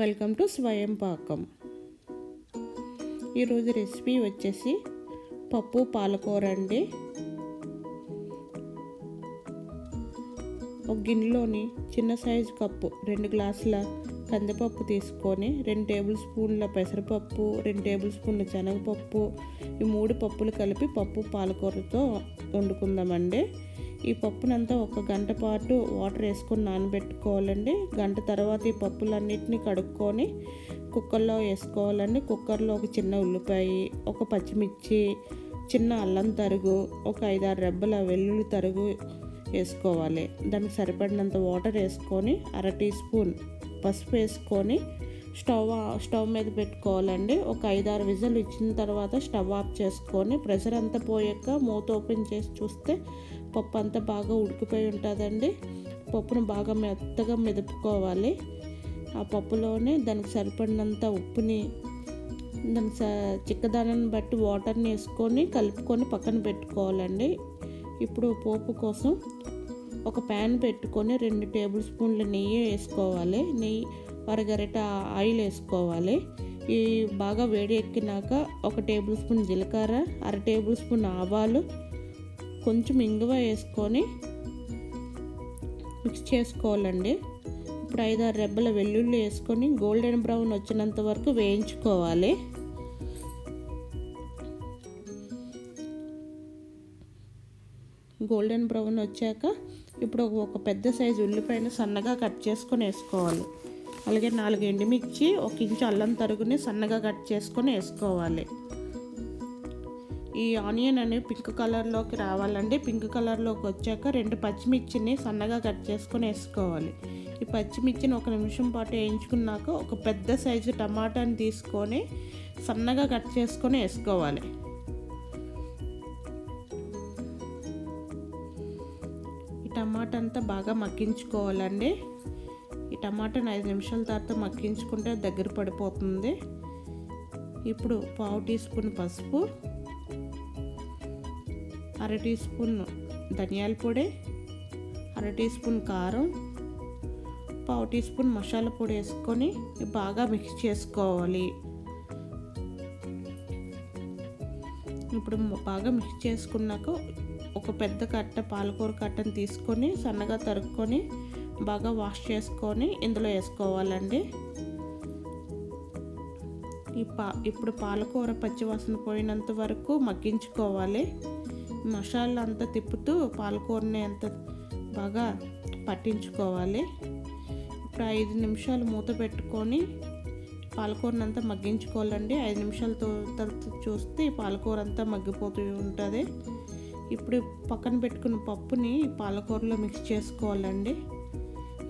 Welcome to స్వయం పాకం. ఈరోజు రెసిపీ వచ్చేసి పప్పు పాలకూర అండి. ఒక గిన్నెలోని చిన్న సైజు కప్పు 2 గ్లాసుల కందిపప్పు తీసుకొని 2 టేబుల్ స్పూన్ల పెసరపప్పు, 2 టేబుల్ స్పూన్ల శనగపప్పు, ఈ 3 పప్పులు కలిపి పప్పు పాలకూరతో వండుకుందామండి. ఈ పప్పునంతా 1 గంట పాటు వాటర్ వేసుకొని నానబెట్టుకోవాలండి. గంట తర్వాత ఈ పప్పులన్నిటిని కడుక్కొని కుక్కర్లో వేసుకోవాలండి. కుక్కర్లో ఒక చిన్న ఉల్లిపాయ, ఒక పచ్చిమిర్చి, చిన్న అల్లం తరుగు, ఒక 5-6 రెబ్బల వెల్లుల్లి తరుగు వేసుకోవాలి. దానికి సరిపడినంత వాటర్ వేసుకొని 1/2 టీ స్పూన్ పసుపు వేసుకొని స్టవ్ మీద పెట్టుకోవాలండి. ఒక 5-6 విజిల్ ఇచ్చిన తర్వాత స్టవ్ ఆఫ్ చేసుకొని ప్రెషర్ అంతా పోయాక మూత ఓపెన్ చేసి చూస్తే పప్పు అంతా బాగా ఉడికిపోయి ఉంటుందండి. పప్పును బాగా మెత్తగా మెదుపుకోవాలి. ఆ పప్పులోనే దానికి సరిపడినంత ఉప్పుని, దానికి చిక్కదనాన్ని బట్టి వాటర్ని వేసుకొని కలుపుకొని పక్కన పెట్టుకోవాలండి. ఇప్పుడు పోపు కోసం ఒక ప్యాన్ పెట్టుకొని 2 టేబుల్ స్పూన్ల నెయ్యి వేసుకోవాలి. నెయ్యి 1 గరిట ఆయిల్ వేసుకోవాలి. ఈ బాగా వేడి ఎక్కినాక 1 టేబుల్ స్పూన్ జీలకర్ర, 1/2 టేబుల్ స్పూన్ ఆవాలు, కొంచెం ఇంగువ వేసుకొని మిక్స్ చేసుకోవాలండి. ఇప్పుడు 5-6 రెబ్బల వెల్లుల్లి వేసుకొని గోల్డెన్ బ్రౌన్ వచ్చినంత వరకు వేయించుకోవాలి. గోల్డెన్ బ్రౌన్ వచ్చాక ఇప్పుడు ఒక పెద్ద సైజు ఉల్లిపాయను సన్నగా కట్ చేసుకొని వేసుకోవాలి. అలాగే 4 ఎండుమిర్చి, 1 ఇంచు అల్లం తరుగుని సన్నగా కట్ చేసుకొని వేసుకోవాలి. ఈ ఆనియన్ అనేది పింక్ కలర్లోకి రావాలండి. పింక్ కలర్లోకి వచ్చాక 2 పచ్చిమిర్చిని సన్నగా కట్ చేసుకొని వేసుకోవాలి. ఈ పచ్చిమిర్చిని 1 నిమిషం పాటు వేయించుకున్నాక ఒక పెద్ద సైజు టమాటాని తీసుకొని సన్నగా కట్ చేసుకొని వేసుకోవాలి. ఈ టమాటా అంతా బాగా మగ్గించుకోవాలండి. ఈ టమాటాని 5 నిమిషాల తర్వాత మగ్గించుకుంటే దగ్గర పడిపోతుంది. ఇప్పుడు 1/2 టీ స్పూన్ పసుపు, 1/2 టీ స్పూన్ ధనియాల పొడి, 1/2 టీ స్పూన్ కారం, 1/2 టీ స్పూన్ మసాలా పొడి వేసుకొని బాగా మిక్స్ చేసుకోవాలి. ఇప్పుడు బాగా మిక్స్ చేసుకున్నాక ఒక పెద్ద కట్ట పాలకూర కట్టను తీసుకొని సన్నగా తరుక్కొని బాగా వాష్ చేసుకొని ఇందులో వేసుకోవాలండి. ఇప్పుడు పాలకూర పచ్చివాసన పోయినంత వరకు మగ్గించుకోవాలి. మసాలా అంతా తిప్పుతూ పాలకూరని అంత బాగా పట్టించుకోవాలి. ఇప్పుడు 5 నిమిషాలు మూత పెట్టుకొని పాలకూరని అంతా మగ్గించుకోవాలండి. 5 నిమిషాల తర్వాత చూస్తే పాలకూర అంతా మగ్గిపోతూ ఉంటుంది. ఇప్పుడు పక్కన పెట్టుకున్న పప్పుని పాలకూరలో మిక్స్ చేసుకోవాలండి.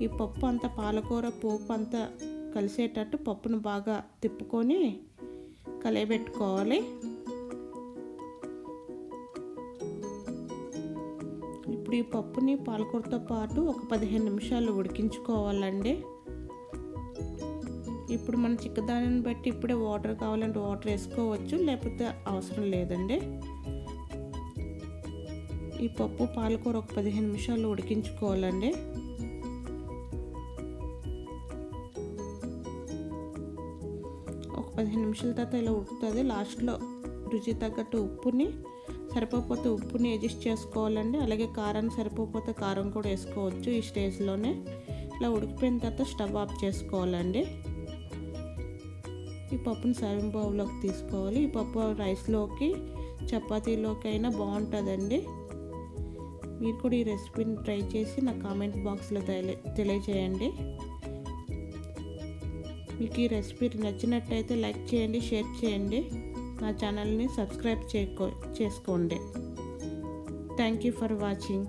ఈ పప్పు అంతా పాలకూర పోపు అంతా కలిసేటట్టు పప్పును బాగా తిప్పుకొని కలయబెట్టుకోవాలి. ఇప్పుడు ఈ పప్పుని పాలకూరతో పాటు ఒక 15 నిమిషాలు ఉడికించుకోవాలండి. ఇప్పుడు మన చిక్కదానాన్ని బట్టి ఇప్పుడే వాటర్ కావాలంటే వాటర్ వేసుకోవచ్చు, లేకపోతే అవసరం లేదండి. ఈ పప్పు పాలకూర ఒక 15 నిమిషాలు ఉడికించుకోవాలండి. ఒక 15 నిమిషాల తర్వాత ఇలా ఉడుకుతుంది. లాస్ట్లో రుచి తగ్గట్టు ఉప్పుని, సరిపోతే ఉప్పుని అడ్జస్ట్ చేసుకోవాలండి. అలాగే కారాన్ని సరిపోతే కారం కూడా వేసుకోవచ్చు. ఈ స్టేజ్లోనే ఇలా ఉడికిపోయిన తర్వాత స్టవ్ ఆఫ్ చేసుకోవాలండి. ఈ పప్పుని సర్వింగ్ బౌల్లోకి తీసుకోవాలి. ఈ పప్పు రైస్లోకి, చపాతీలోకి అయినా బాగుంటుందండి. మీరు కూడా ఈ రెసిపీని ట్రై చేసి నా కామెంట్ బాక్స్లో తెలియజేయండి. మీకు ఈ రెసిపీ నచ్చినట్టయితే లైక్ చేయండి, షేర్ చేయండి, నా ఛానల్ని సబ్స్క్రైబ్ చేసుకోండి. Thank you for watching.